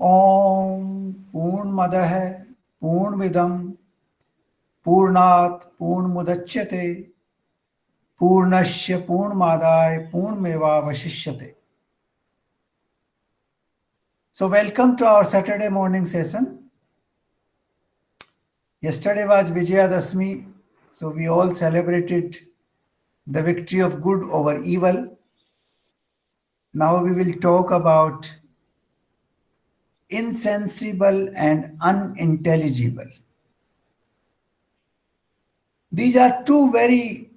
ओम पूर्णमदः पूर्णमिदं पूर्णात् पूर्णमुदच्यते पूर्णस्य पूर्णमादाय पूर्णमेवावशिष्यते. So welcome to our Saturday morning session. Yesterday was Vijayadashmi, so we all celebrated the victory of good over evil. Now we will talk about insensible and unintelligible. These are two very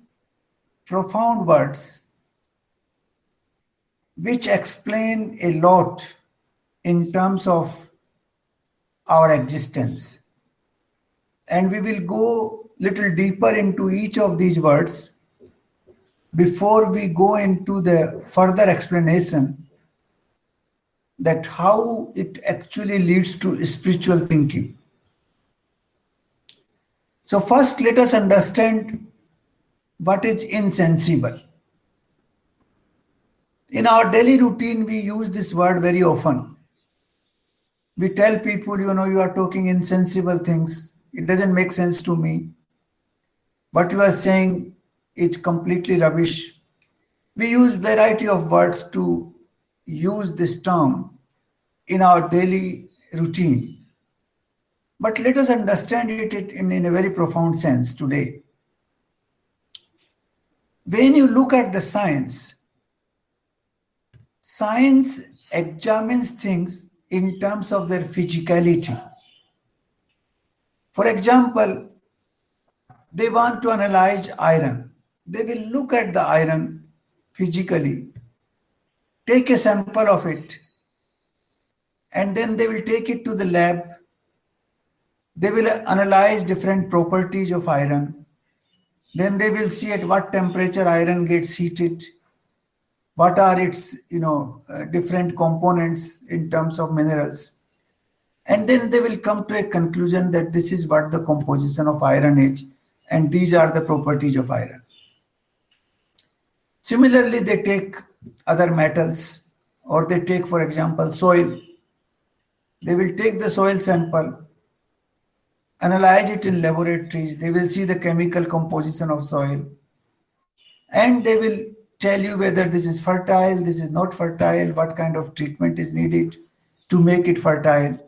profound words which explain a lot in terms of our existence. And we will go little deeper into each of these words before we go into the further explanation that how it actually leads to spiritual thinking. So first, let us understand what is insensible. In our daily routine, we use this word very often. We tell people, you are talking insensible things. It doesn't make sense to me. What you are saying is completely rubbish. We use variety of words to use this term in our daily routine. But let us understand it in a very profound sense today. When you look at the science examines things in terms of their physicality. For example, they want to analyze iron. They will look at the iron physically, take a sample of it, and then they will take it to the lab. They will analyze different properties of iron. Then they will see at what temperature iron gets heated, what are its different components in terms of minerals. And then they will come to a conclusion that this is what the composition of iron is, and these are the properties of iron. Similarly, they take other metals, or they take, for example, soil. They will take the soil sample, analyze it in laboratories. They will see the chemical composition of soil, and they will tell you whether this is fertile, this is not fertile, what kind of treatment is needed to make it fertile.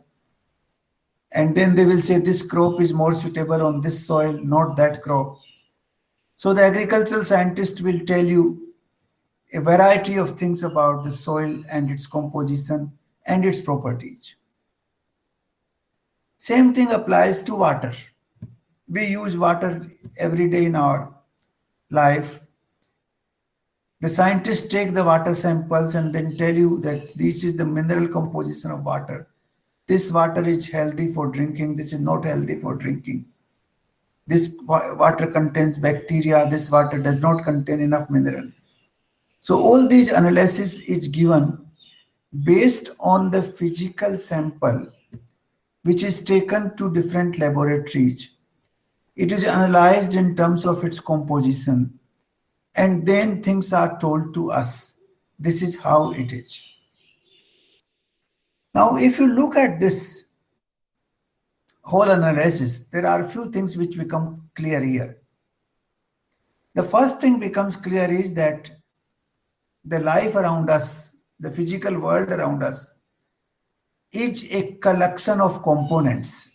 And then they will say this crop is more suitable on this soil, not that crop. So the agricultural scientist will tell you a variety of things about the soil and its composition and its properties. Same thing applies to water. We use water every day in our life. The scientists take the water samples and then tell you that this is the mineral composition of water. This water is healthy for drinking. This is not healthy for drinking. This water contains bacteria. This water does not contain enough mineral. So all these analysis is given based on the physical sample which is taken to different laboratories. It is analyzed in terms of its composition, and then things are told to us. This is how it is. Now, if you look at this whole analysis, there are a few things which become clear here. The first thing becomes clear is that the life around us, the physical world around us, is a collection of components.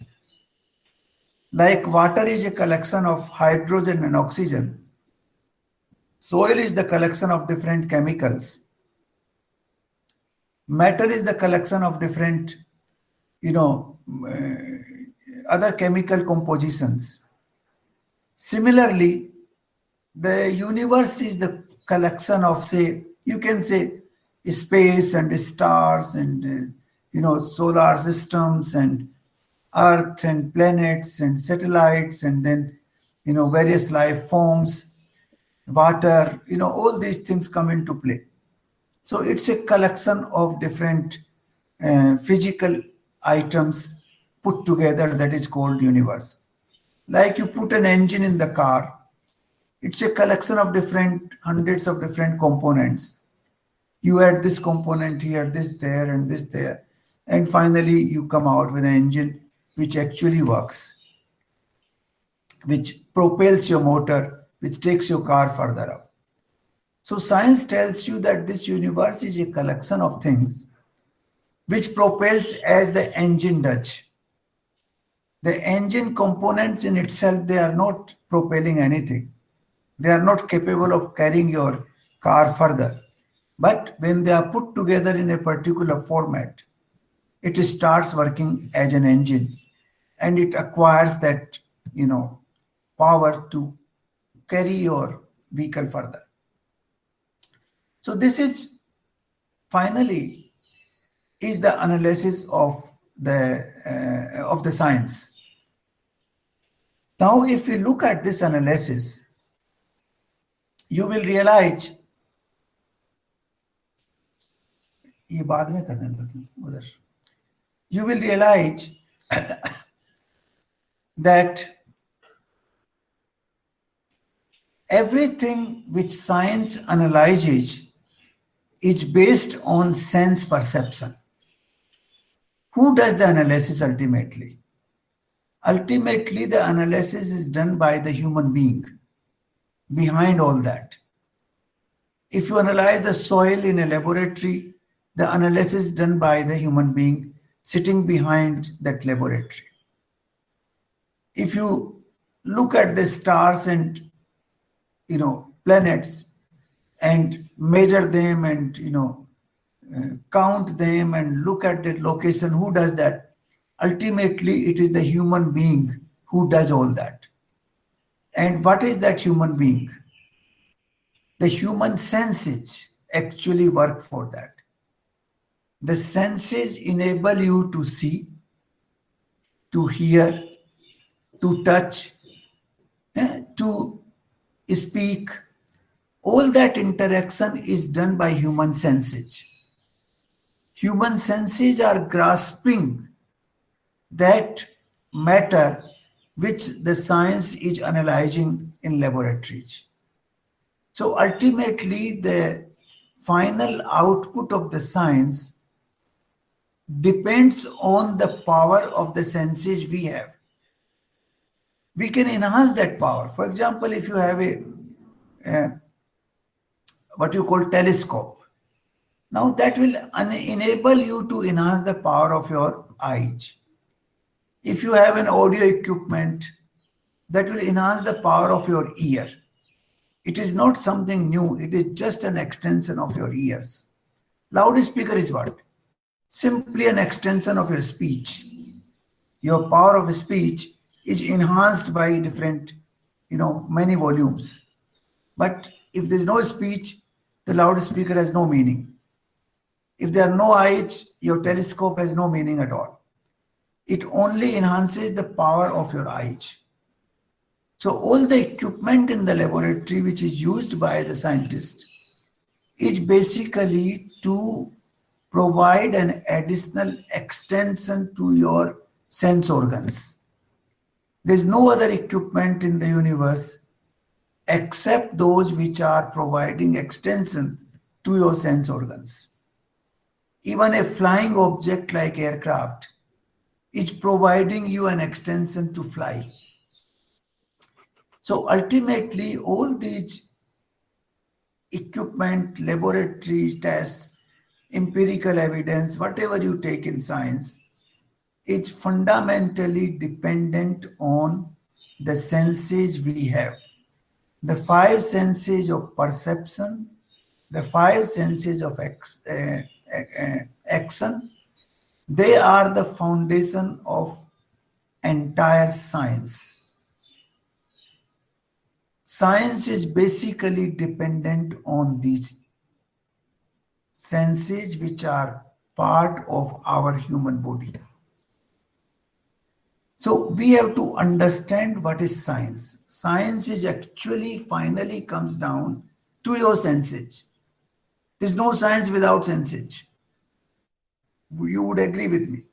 Like water is a collection of hydrogen and oxygen. Soil is the collection of different chemicals. Matter is the collection of different, other chemical compositions. Similarly, the universe is the collection of, say, you can say space and stars and, solar systems and Earth and planets and satellites and then, various life forms, water, all these things come into play. So it's a collection of different physical items put together that is called universe. Like you put an engine in the car, it's a collection of hundreds of different components. You add this component here, this there, and this there. And finally, you come out with an engine which actually works, which propels your motor, which takes your car further up. So science tells you that this universe is a collection of things which propels as the engine does. The engine components in itself, they are not propelling anything. They are not capable of carrying your car further. But when they are put together in a particular format, it starts working as an engine and it acquires that, power to carry your vehicle further. So this is finally is the analysis of the science. Now, if we look at this analysis, you will realize ये बाद में करने लगी उधर. You will realize that everything which science analyzes is based on sense perception. Who does the analysis ultimately? Ultimately, the analysis is done by the human being behind all that. If you analyze the soil in a laboratory, the analysis is done by the human being sitting behind that laboratory. If you look at the stars and planets and measure them and count them and look at the location, who does that? Ultimately, it is the human being who does all that. And what is that human being? The human senses actually work for that. The senses enable you to see, to hear, to touch, to speak. All that interaction is done by human senses. Human senses are grasping that matter which the science is analyzing in laboratories. So ultimately, the final output of the science depends on the power of the senses we have. We can enhance that power. For example, if you have a what you call telescope, now that will enable you to enhance the power of your eyes. If you have an audio equipment, that will enhance the power of your ear. It is not something new, it is just an extension of your ears. Loudspeaker is what? Simply an extension of your speech. Your power of speech is enhanced by different, many volumes. But if there's no speech, the loudspeaker has no meaning. If there are no eyes, your telescope has no meaning at all. It only enhances the power of your eyes. So all the equipment in the laboratory which is used by the scientist is basically to provide an additional extension to your sense organs. There's no other equipment in the universe except those which are providing extension to your sense organs. Even a flying object like aircraft is providing you an extension to fly. So ultimately, all these equipment, laboratory tests, empirical evidence, whatever you take in science, is fundamentally dependent on the senses we have. The five senses of perception, the five senses of action, they are the foundation of entire science. Science is basically dependent on these senses which are part of our human body. So we have to understand what is science. Science is actually finally comes down to your senses. There's no science without senses. You would agree with me.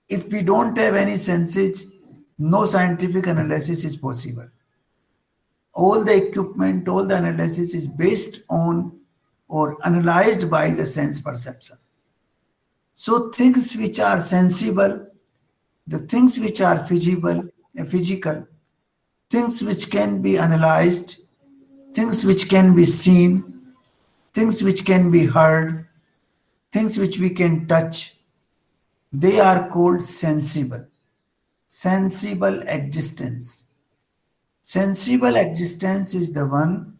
If we don't have any senses, no scientific analysis is possible. All the equipment, all the analysis is based on or analyzed by the sense perception. So things which are sensible, the things which are physical, things which can be analyzed, things which can be seen, things which can be heard, things which we can touch, they are called sensible. Sensible existence. Sensible existence is the one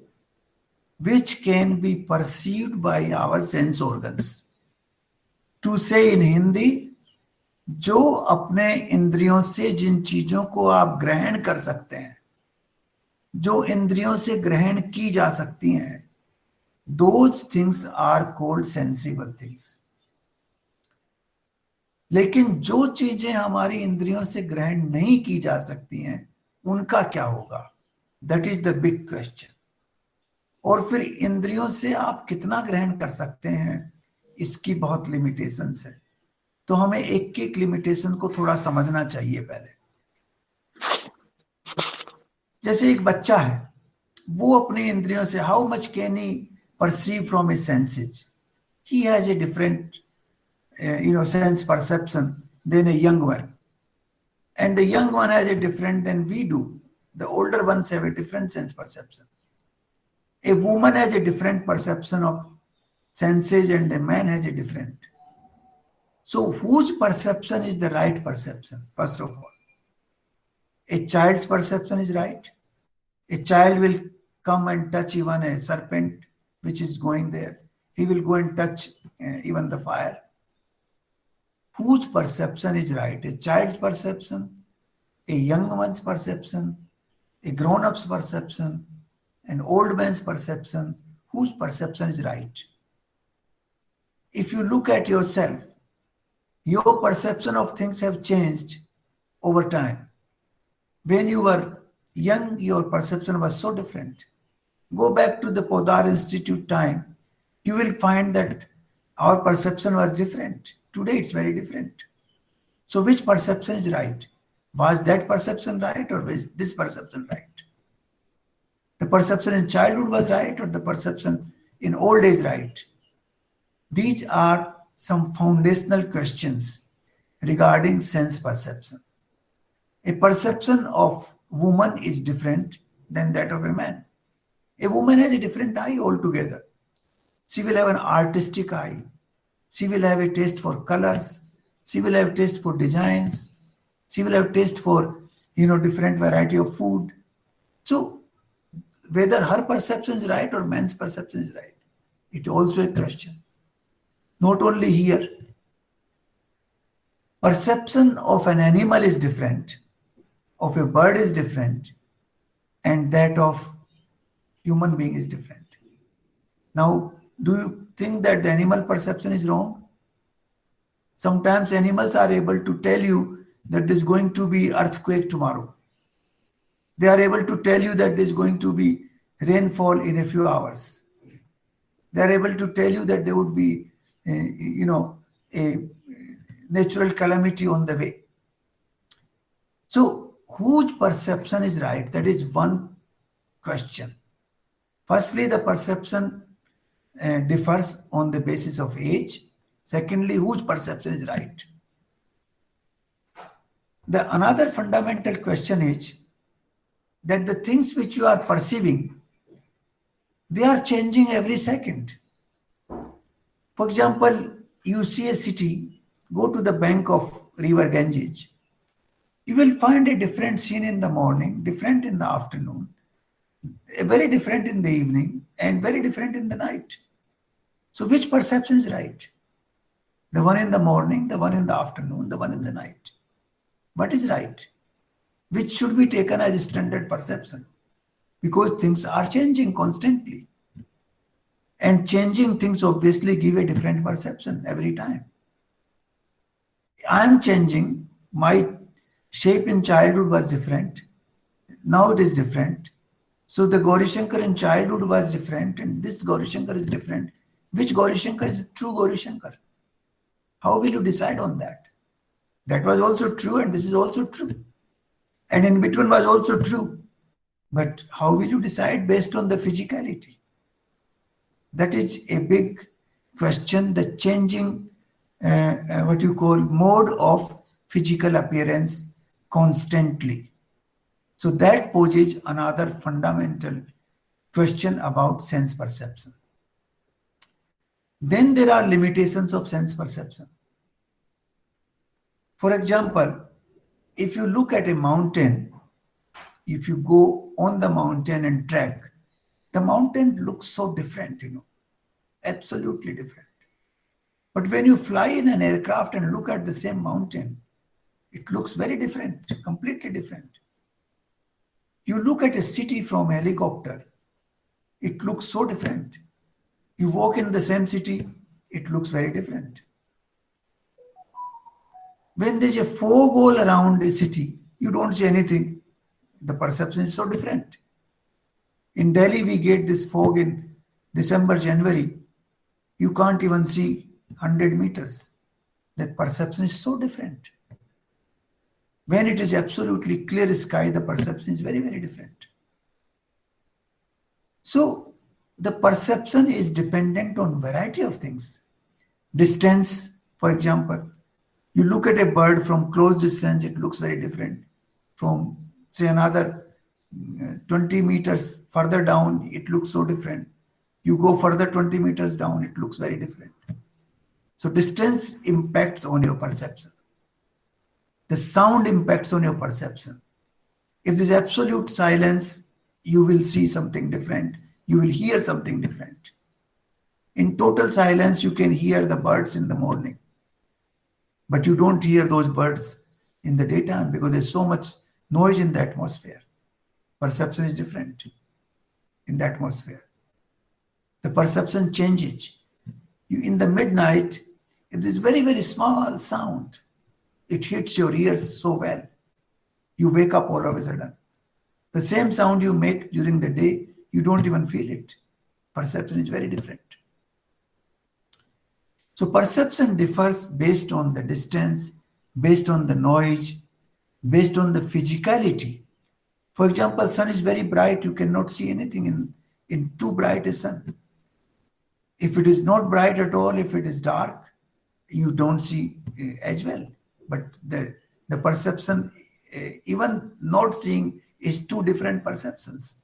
which can be perceived by our sense organs. To say in Hindi, जो अपने इंद्रियों से जिन चीजों को आप ग्रहण कर सकते हैं, जो इंद्रियों से ग्रहण की जा सकती हैं, those things are called sensible things. लेकिन जो चीजें हमारी इंद्रियों से ग्रहण नहीं की जा सकती हैं, उनका क्या होगा? That is the big question. और फिर इंद्रियों से आप कितना ग्रहण कर सकते हैं, इसकी बहुत लिमिटेशंस है. तो हमें एक एक लिमिटेशन को थोड़ा समझना चाहिए पहले. जैसे एक बच्चा है, वो अपनी इंद्रियों से how much can he perceive from his senses. He has a different sense perception than a young one, and the young one has a different than we do. The older ones have a different sense perception. A woman has a different perception of senses and a man has a different. So whose perception is the right perception? First of all, a child's perception is right. A child will come and touch even a serpent which is going there. He will go and touch even the fire. Whose perception is right? A child's perception, a young one's perception, a grown-up's perception, an old man's perception. Whose perception is right? If you look at yourself, your perception of things have changed over time. When you were young, your perception was so different. Go back to the Podar Institute time, you will find that our perception was different. Today it's very different. So which perception is right? Was that perception right or was this perception right? The perception in childhood was right or the perception in old age right? These are some foundational questions regarding sense perception. A perception of woman is different than that of a man. A woman has a different eye altogether. She will have an artistic eye. She will have a taste for colors. She will have taste for designs. She will have taste for, different variety of food. So whether her perception is right or man's perception is right, it also a question. Not only here, perception of an animal is different, of a bird is different, and that of human being is different. Now, do you think that the animal perception is wrong? Sometimes animals are able to tell you that there's going to be earthquake tomorrow. They are able to tell you that there's going to be rainfall in a few hours. They are able to tell you that there would be, a natural calamity on the way. So whose perception is right? That is one question. Firstly, the perception differs on the basis of age. Secondly, whose perception is right? The another fundamental question is that the things which you are perceiving, they are changing every second. For example, you see a city, go to the bank of river Ganges. You will find a different scene in the morning, different in the afternoon, very different in the evening, and very different in the night. So which perception is right? The one in the morning, the one in the afternoon, the one in the night. What is right? Which should be taken as a standard perception? Because things are changing constantly. And changing things obviously give a different perception every time. I am changing. My shape in childhood was different. Now it is different. So the Gauri Shankar in childhood was different and this Gauri Shankar is different. Which Gauri Shankar is true Gauri Shankar? How will you decide on that? That was also true and this is also true. And in between was also true. But how will you decide based on the physicality? That is a big question. The changing what you call mode of physical appearance constantly. So that poses another fundamental question about sense perception. Then there are limitations of sense perception. For example, if you look at a mountain, if you go on the mountain and trek, the mountain looks so different, absolutely different. But when you fly in an aircraft and look at the same mountain, it looks very different, completely different. You look at a city from a helicopter, it looks so different. You walk in the same city, it looks very different. When there's a fog all around a city, you don't see anything. The perception is so different. In Delhi, we get this fog in December, January. You can't even see 100 meters. That perception is so different. When it is absolutely clear sky, the perception is very, very different. So the perception is dependent on variety of things. Distance, for example, you look at a bird from close distance, it looks very different. From, say, another 20 meters further down, it looks so different. You go further 20 meters down, it looks very different. So distance impacts on your perception. The sound impacts on your perception. If there's absolute silence, you will see something different. You will hear something different. In total silence, you can hear the birds in the morning. But you don't hear those birds in the daytime because there's so much noise in the atmosphere. Perception is different in the atmosphere. The perception changes. In the midnight, if there's very, very small sound, it hits your ears so well. You wake up all of a sudden. The same sound you make during the day, you don't even feel it. Perception is very different. So perception differs based on the distance, based on the noise, based on the physicality. For example, sun is very bright, you cannot see anything in too bright a sun. If it is not bright at all, if it is dark, you don't see as well. But the perception, even not seeing, is two different perceptions.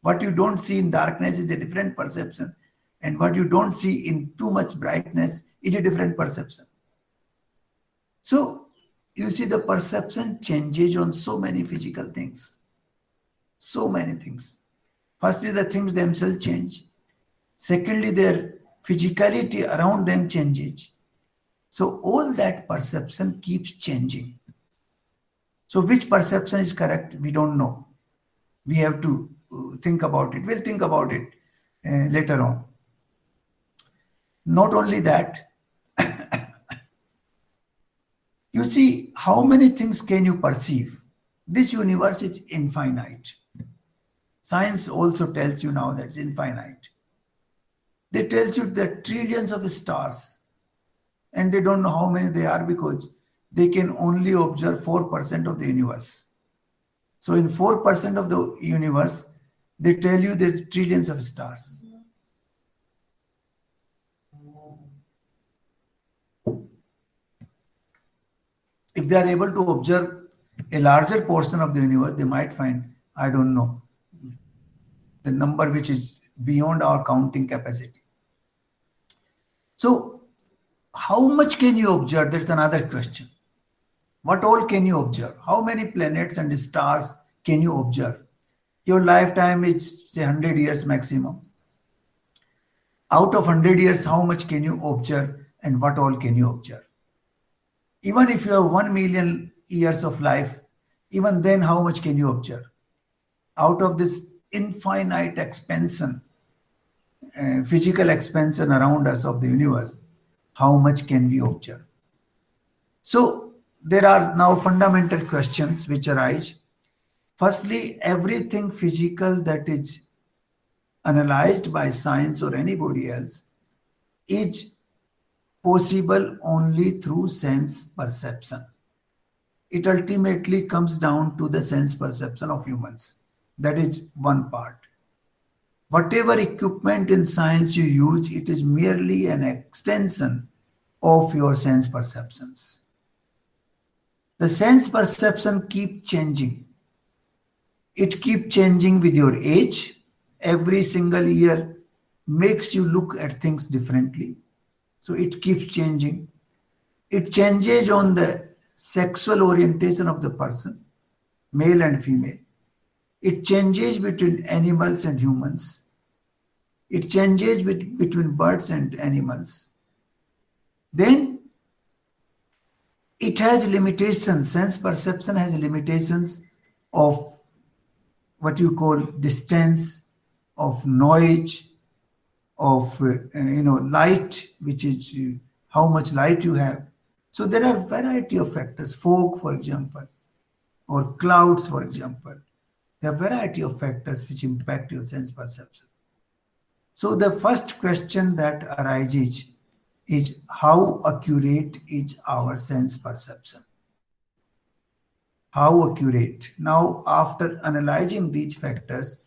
What you don't see in darkness is a different perception. And what you don't see in too much brightness is a different perception. So you see the perception changes on so many physical things. So many things. Firstly, the things themselves change. Secondly, their physicality around them changes. So all that perception keeps changing. So which perception is correct, we don't know. We have to think about it. We'll think about it later on. Not only that, you see, how many things can you perceive? This universe is infinite. Science also tells you now that it's infinite. They tell you that trillions of stars, and they don't know how many they are because they can only observe 4% of the universe. So in 4% of the universe, they tell you there's trillions of stars. If they are able to observe a larger portion of the universe, they might find, I don't know, the number which is beyond our counting capacity. So how much can you observe? That's another question. What all can you observe? How many planets and stars can you observe? Your lifetime is, say, 100 years maximum. Out of 100 years, how much can you observe and what all can you observe? Even if you have 1 million years of life, even then, how much can you observe? Out of this infinite expansion, physical expansion around us of the universe, how much can we observe? So there are now fundamental questions which arise. Firstly, everything physical that is analyzed by science or anybody else is possible only through sense perception. It ultimately comes down to the sense perception of humans. That is one part. Whatever equipment in science you use, it is merely an extension of your sense perceptions. The sense perception keep changing. It keep changing with your age. Every single year makes you look at things differently. So it keeps changing. It changes on the sexual orientation of the person, male and female. It changes between animals and humans. It changes between birds and animals. Then it has limitations. Sense perception has limitations of what you call distance, of noise, of light, which is how much light you have. So there are variety of factors. Fog, for example, or clouds, for example. There are variety of factors which impact your sense perception. So the first question that arises is how accurate is our sense perception? How accurate? Now, after analyzing these factors,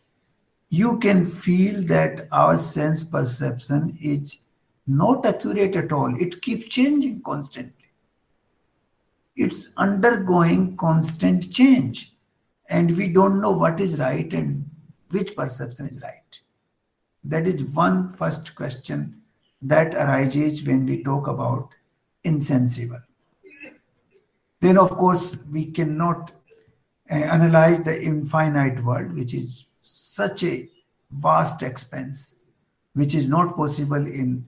you can feel that our sense perception is not accurate at all. It keeps changing constantly. It's undergoing constant change, and we don't know what is right and which perception is right. That is one first question that arises when we talk about insensible. Then, of course, we cannot analyze the infinite world, which is such a vast expanse, which is not possible in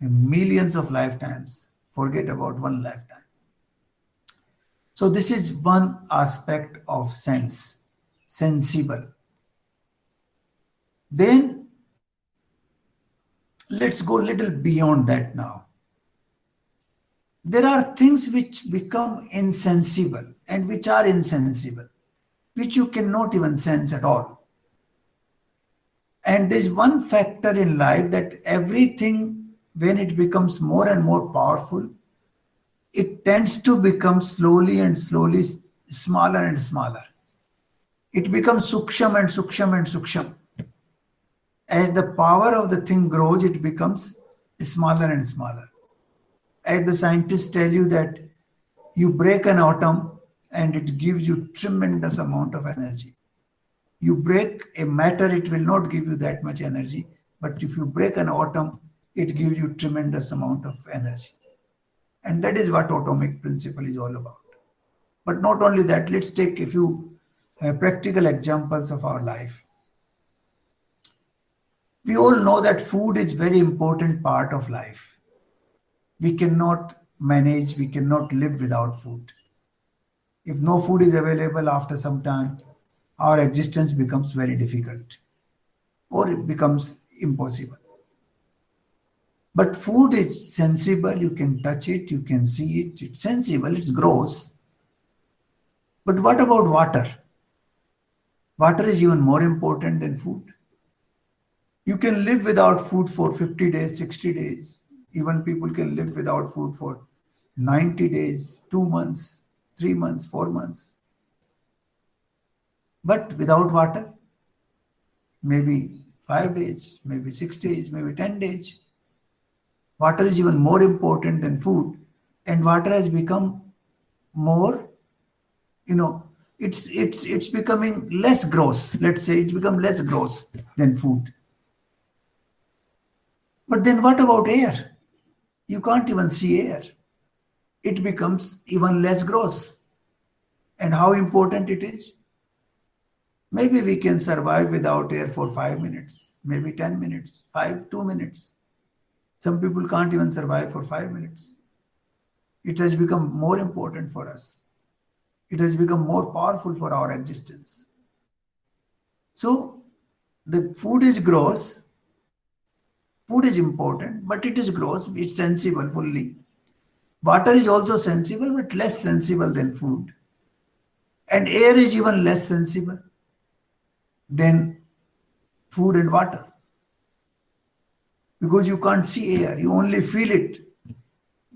millions of lifetimes. Forget about one lifetime. So this is one aspect of sense, sensible. Then let's go a little beyond that now. There are things which become insensible and which are insensible, which you cannot even sense at all. And there's one factor in life that everything, when it becomes more and more powerful, it tends to become slowly and slowly smaller and smaller. It becomes suksham and suksham and suksham. As the power of the thing grows, it becomes smaller and smaller. As the scientists tell you that you break an atom and it gives you tremendous amount of energy. You break a matter, it will not give you that much energy. But if you break an atom, it gives you tremendous amount of energy. And that is what atomic principle is all about. But not only that, let's take a few practical examples of our life. We all know that food is very important part of life. We cannot manage, we cannot live without food. If no food is available after some time, our existence becomes very difficult or it becomes impossible. But food is sensible, you can touch it, you can see it, it's sensible, it's gross. But what about water? Water is even more important than food. You can live without food for 50 days, 60 days. Even people can live without food for 90 days, 2 months, 3 months, 4 months. But without water, maybe 5 days, maybe 6 days, maybe 10 days. Water is even more important than food, and water has become more, it's becoming less gross. Let's say it's become less gross than food. But then what about air? You can't even see air. It becomes even less gross. And how important it is? Maybe we can survive without air for 5 minutes, maybe 10 minutes, 2 minutes. Some people can't even survive for 5 minutes. It has become more important for us. It has become more powerful for our existence. So the food is gross. Food is important, but it is gross. It's sensible fully. Water is also sensible, but less sensible than food. And air is even less sensible than food and water. Because you can't see air, you only feel it.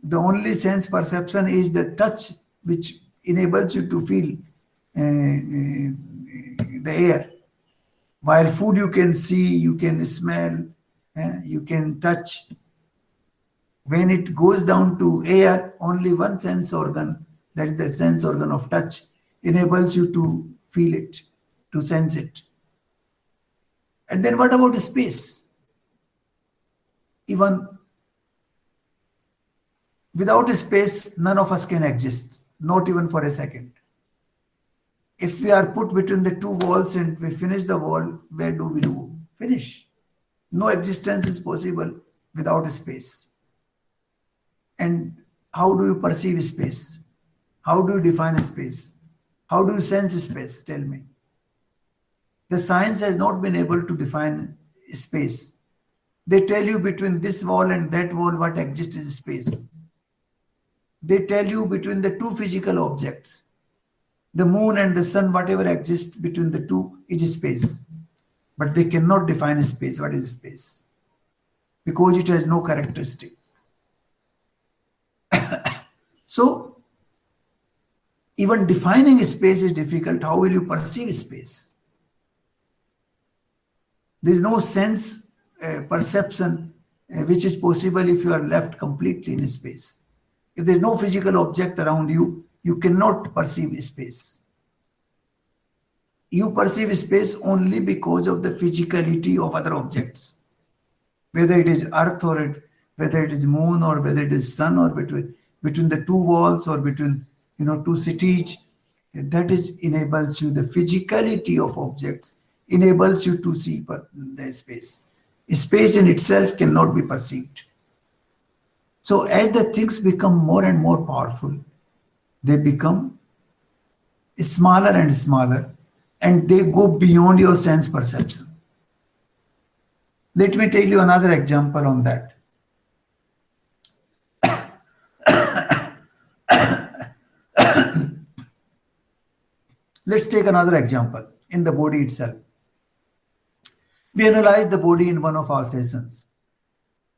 The only sense perception is the touch, which enables you to feel the air. While food you can see, you can smell, you can touch. When it goes down to air, only one sense organ, that is the sense organ of touch, enables you to feel it, to sense it. And then what about space? Even without space, none of us can exist, not even for a second. If we are put between the two walls and we finish the wall, where do we do? Finish. No existence is possible without space. And how do you perceive space? How do you define space? How do you sense space? Tell me. The science has not been able to define space. They tell you between this wall and that wall what exists is space. They tell you between the two physical objects, the moon and the sun, whatever exists between the two is space. But they cannot define space. What is space? Because it has no characteristic. So, even defining space is difficult. How will you perceive space? There is no sense perception which is possible if you are left completely in space. If there is no physical object around you, you cannot perceive space. You perceive space only because of the physicality of other objects. Whether it is earth or whether it is moon or whether it is sun or between the two walls or between two cities, that is enables you, the physicality of objects enables you to see the space. Space in itself cannot be perceived. So as the things become more and more powerful, they become smaller and smaller, and they go beyond your sense perception. Let me tell you another example on that. Let's take another example in the body itself. We analyzed the body in one of our sessions.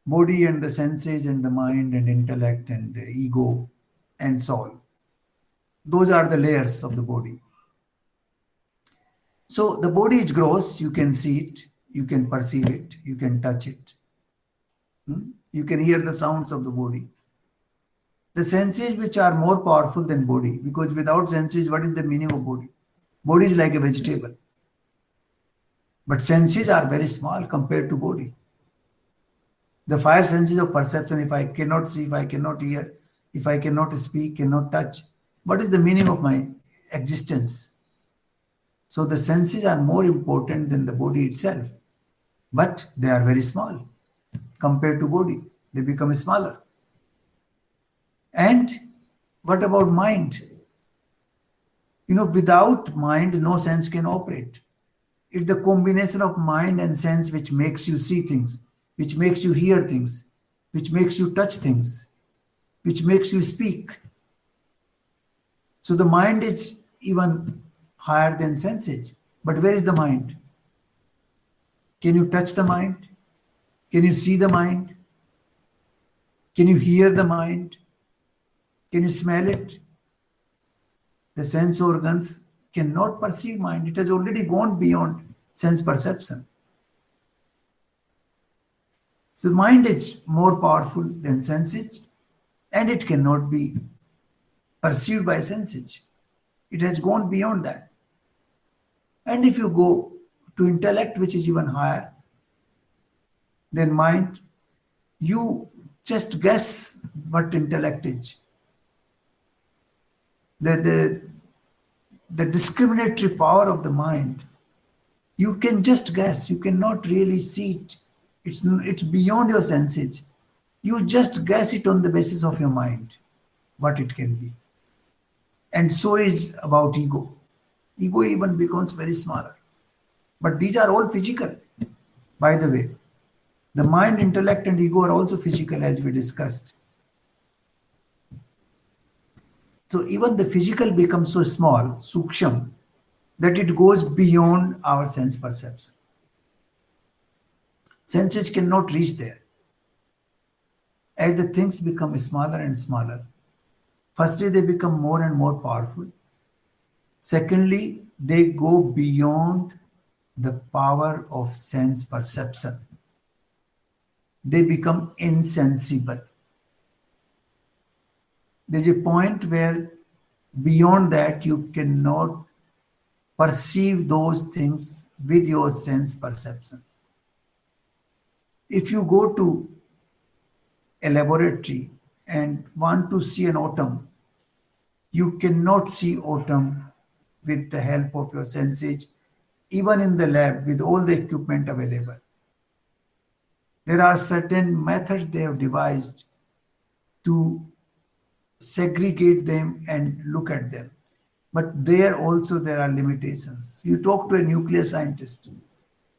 Body and the senses and the mind and intellect and the ego and soul. Those are the layers of the body. So the body is gross, you can see it, you can perceive it, you can touch it. You can hear the sounds of the body. The senses which are more powerful than body, because without senses, what is the meaning of body? Body is like a vegetable. But senses are very small compared to body. The five senses of perception, if I cannot see, if I cannot hear, if I cannot speak, cannot touch, what is the meaning of my existence? So the senses are more important than the body itself, but they are very small compared to body. They become smaller. And what about mind? Without mind, no sense can operate. It's the combination of mind and sense which makes you see things, which makes you hear things, which makes you touch things, which makes you speak. So the mind is even higher than senses. But where is the mind? Can you touch the mind? Can you see the mind? Can you hear the mind? Can you smell it? The sense organs cannot perceive mind. It has already gone beyond sense perception. So mind is more powerful than senses, and it cannot be perceived by senses. It has gone beyond that. And if you go to intellect, which is even higher than mind, you just guess what intellect is. The discriminatory power of the mind, you can just guess. You cannot really see it. It's beyond your senses. You just guess it on the basis of your mind, what it can be. And so is about ego. Ego even becomes very smaller. But these are all physical, by the way. The mind, intellect, and ego are also physical, as we discussed. So even the physical becomes so small, suksham, that it goes beyond our sense perception. Senses cannot reach there. As the things become smaller and smaller, firstly, they become more and more powerful. Secondly, they go beyond the power of sense perception. They become insensible. There's a point where beyond that you cannot perceive those things with your sense perception. If you go to a laboratory and want to see an atom, you cannot see atom with the help of your senses, even in the lab with all the equipment available. There are certain methods they have devised to segregate them and look at them. But there also there are limitations. You talk to a nuclear scientist,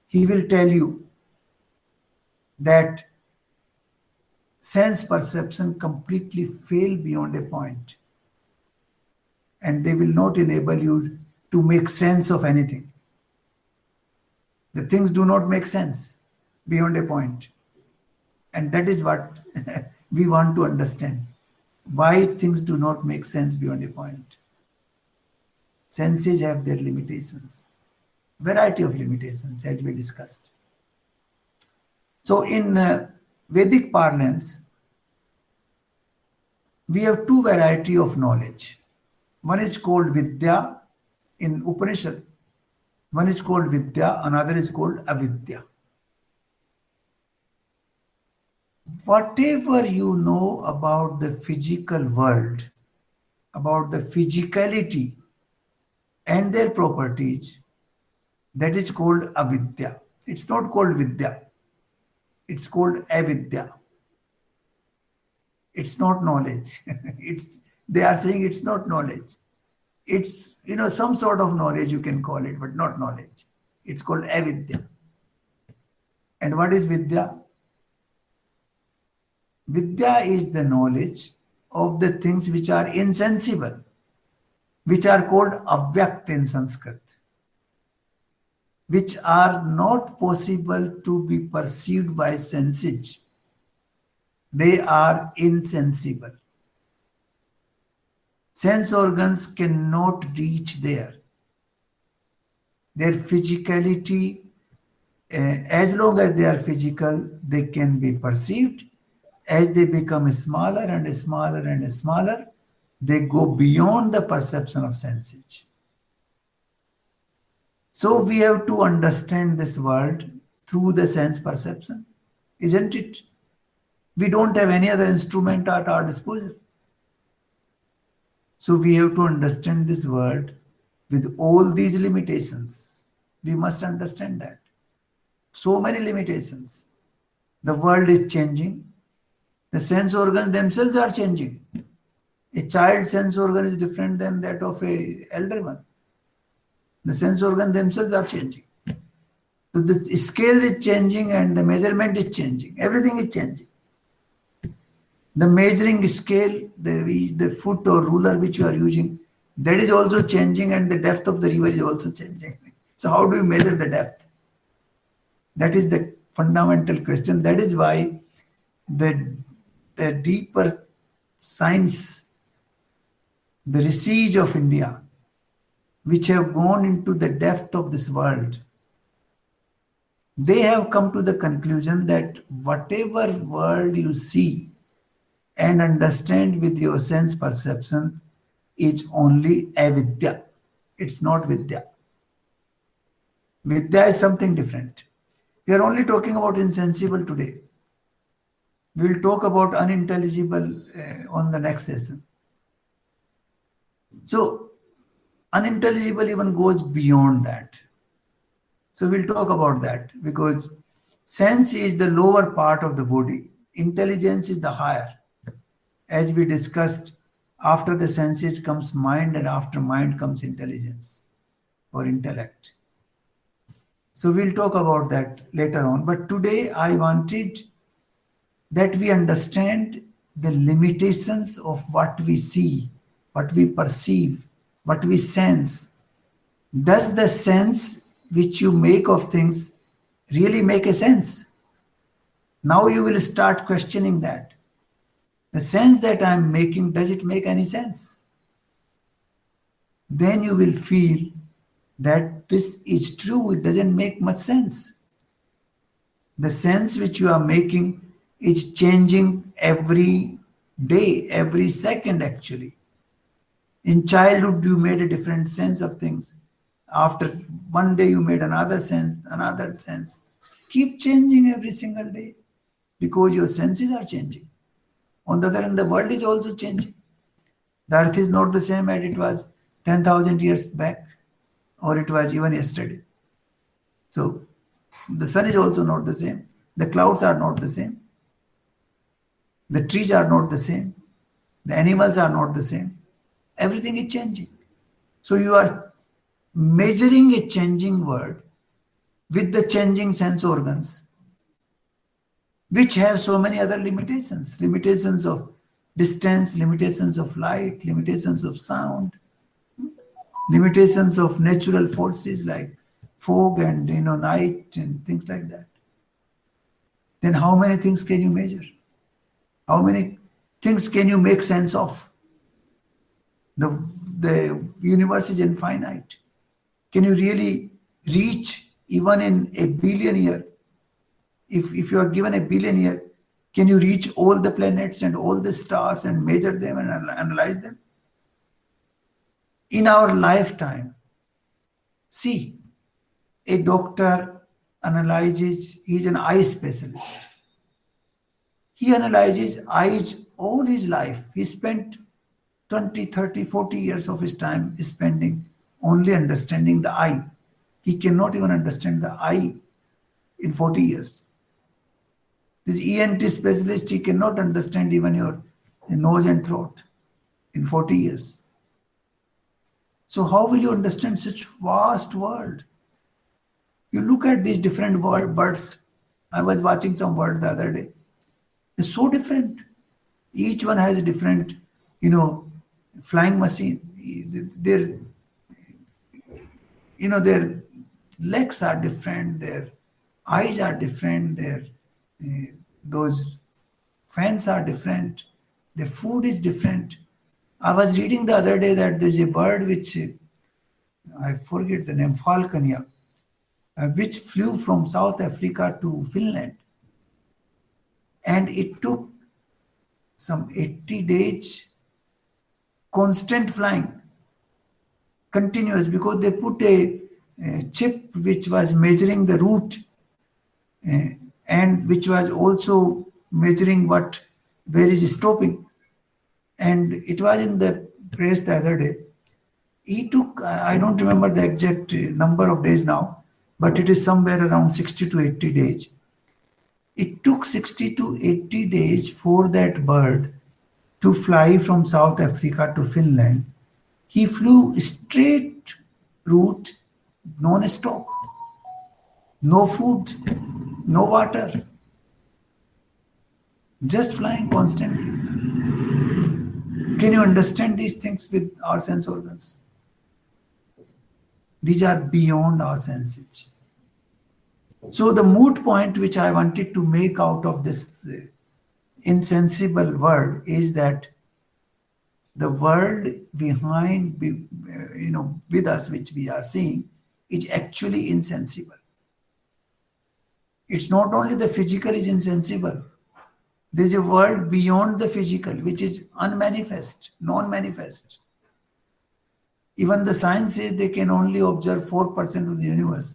he will tell you that sense perception completely fail beyond a point, and they will not enable you to make sense of anything. The things do not make sense beyond a point. And that is what we want to understand. Why things do not make sense beyond a point. Senses have their limitations, variety of limitations, as we discussed. So in Vedic parlance, we have two variety of knowledge. One is called Vidya in Upanishad. One is called Vidya, another is called Avidya. Whatever you know about the physical world, about the physicality and their properties, that is called Avidya. It's not called Vidya. It's called Avidya. It's not knowledge. They are saying it's not knowledge. It's, some sort of knowledge you can call it, but not knowledge. It's called Avidya. And what is Vidya? Vidya is the knowledge of the things which are insensible, which are called Avyakt in Sanskrit, which are not possible to be perceived by senses. They are insensible. Sense organs cannot reach there. Their physicality, as long as they are physical, they can be perceived. As they become smaller and smaller and smaller, they go beyond the perception of senses. So we have to understand this world through the sense perception, isn't it? We don't have any other instrument at our disposal. So we have to understand this world with all these limitations. We must understand that. So many limitations. The world is changing. The sense organs themselves are changing. A child's sense organ is different than that of an elder one. The sense organs themselves are changing. So the scale is changing and the measurement is changing. Everything is changing. The measuring scale, the foot or ruler which you are using, that is also changing, and the depth of the river is also changing. So how do you measure the depth? That is the fundamental question. That is why the deeper science, the research of India, which have gone into the depth of this world, they have come to the conclusion that whatever world you see and understand with your sense perception is only avidya. It's not vidya. Vidya is something different. We are only talking about insensible today. We will talk about unintelligible on the next session. So unintelligible even goes beyond that. So we'll talk about that, because sense is the lower part of the body. Intelligence is the higher. As we discussed, after the senses comes mind, and after mind comes intelligence or intellect. So we'll talk about that later on. But today I wanted that we understand the limitations of what we see, what we perceive, what we sense. Does the sense which you make of things really make a sense? Now you will start questioning that. The sense that I'm making, does it make any sense? Then you will feel that this is true, it doesn't make much sense. The sense which you are making is changing every day, every second actually. In childhood, you made a different sense of things. After one day, you made another sense, another sense. Keep changing every single day because your senses are changing. On the other hand, the world is also changing. The earth is not the same as it was 10,000 years back, or it was even yesterday. So the sun is also not the same. The clouds are not the same. The trees are not the same. The animals are not the same. Everything is changing. So you are measuring a changing world with the changing sense organs, which have so many other limitations. Limitations of distance, limitations of light, limitations of sound, limitations of natural forces like fog and night and things like that. Then how many things can you measure? How many things can you make sense of? The universe is infinite. Can you really reach even in a billion year? If you are given a billion year, can you reach all the planets and all the stars and measure them and analyze them? In our lifetime, see, a doctor analyzes, he's an eye specialist. He analyzes eyes all his life. He spent 20, 30, 40 years of his time spending only understanding the eye. He cannot even understand the eye in 40 years. This ENT specialist, he cannot understand even your nose and throat in 40 years. So how will you understand such vast world? You look at these different birds. I was watching some bird the other day. It's so different. Each one has a different, flying machine. Their legs are different. Their eyes are different. Those fans are different. The food is different. I was reading the other day that there's a bird which, I forget the name, falconia, which flew from South Africa to Finland. And it took some 80 days constant flying, continuous, because they put a chip which was measuring the route and which was also measuring where is stopping. And it was in the press the other day. He took, I don't remember the exact number of days now, but it is somewhere around 60 to 80 days. It took 60 to 80 days for that bird to fly from South Africa to Finland. He flew straight route, non-stop. No food, no water. Just flying constantly. Can you understand these things with our sense organs? These are beyond our senses. So the moot point which I wanted to make out of this insensible world is that the world behind, with us, which we are seeing, is actually insensible. It's not only the physical is insensible. There's a world beyond the physical, which is unmanifest, non-manifest. Even the science says they can only observe 4% of the universe.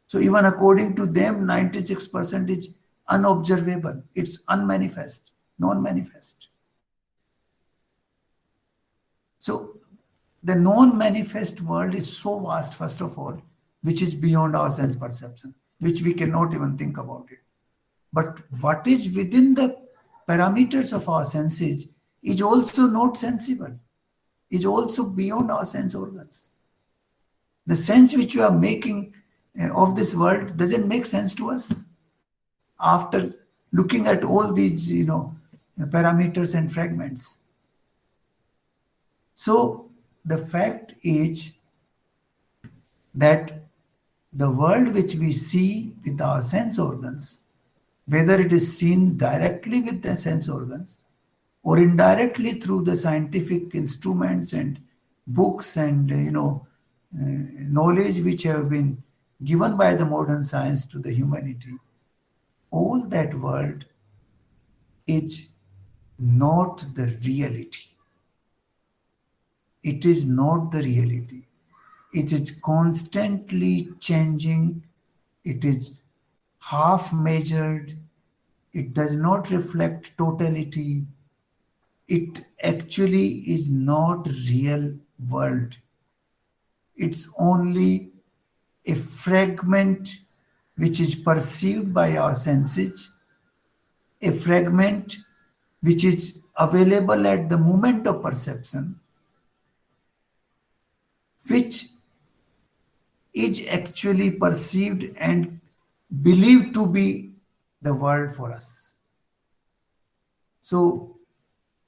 So even according to them, 96% is unobservable. It's unmanifest, non-manifest. So the non-manifest world is so vast, first of all, which is beyond our sense perception, which we cannot even think about it. But what is within the parameters of our senses is also not sensible, is also beyond our sense organs. The sense which you are making of this world doesn't make sense to us after looking at all these, parameters and fragments. So the fact is that the world which we see with our sense organs, whether it is seen directly with the sense organs or indirectly through the scientific instruments and books and knowledge which have been given by the modern science to the humanity, all that world is not the reality. It is not the reality. It is constantly changing. It is half measured. It does not reflect totality. It actually is not real world. It's only a fragment which is perceived by our senses, a fragment which is available at the moment of perception, which is actually perceived and believed to be the world for us. So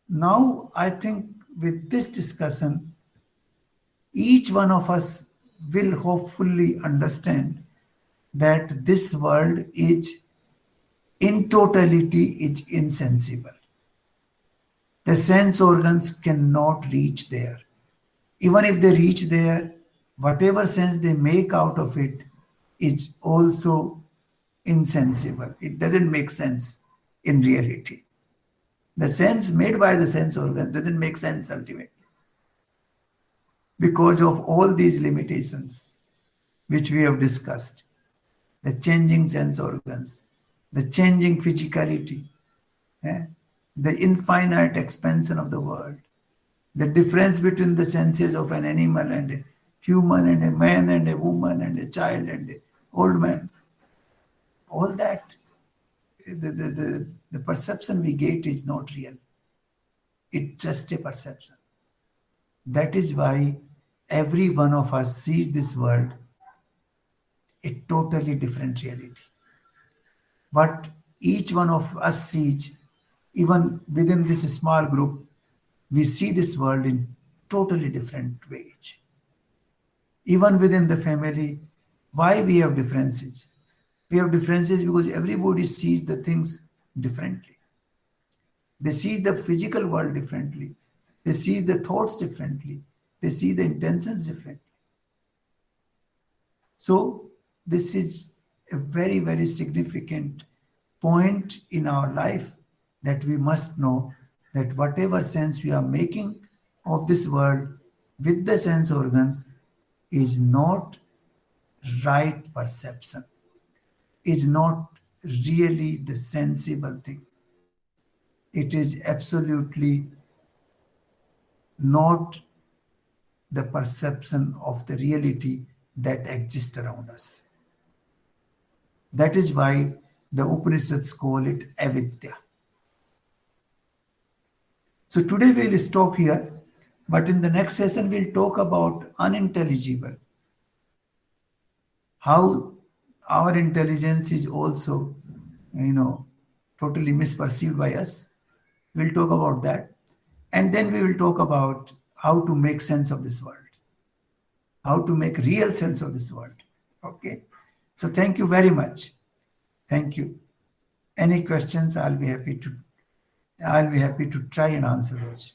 now I think with this discussion, each one of us will hopefully understand that this world is in totality is insensible. The sense organs cannot reach there. Even if they reach there, whatever sense they make out of it is also insensible. It doesn't make sense in reality. The sense made by the sense organs doesn't make sense ultimately because of all these limitations which we have discussed. The changing sense organs, the changing physicality, the infinite expansion of the world, the difference between the senses of an animal and a human and a man and a woman and a child and an old man. All that, the perception we get is not real. It's just a perception. That is why every one of us sees this world a totally different reality. But each one of us sees, even within this small group, we see this world in totally different ways. Even within the family, why we have differences? We have differences because everybody sees the things differently. They see the physical world differently. They see the thoughts differently. They see the intentions differently. So this is a very, very significant point in our life that we must know that whatever sense we are making of this world with the sense organs is not right perception, is not really the sensible thing. It is absolutely not the perception of the reality that exists around us. That is why the Upanishads call it avidya. So today we'll stop here, but in the next session we'll talk about unintelligible. How our intelligence is also, totally misperceived by us. We'll talk about that. And then we will talk about how to make sense of this world, how to make real sense of this world. Okay. So thank you very much. Thank you. Any questions? I'll be happy to try and answer those.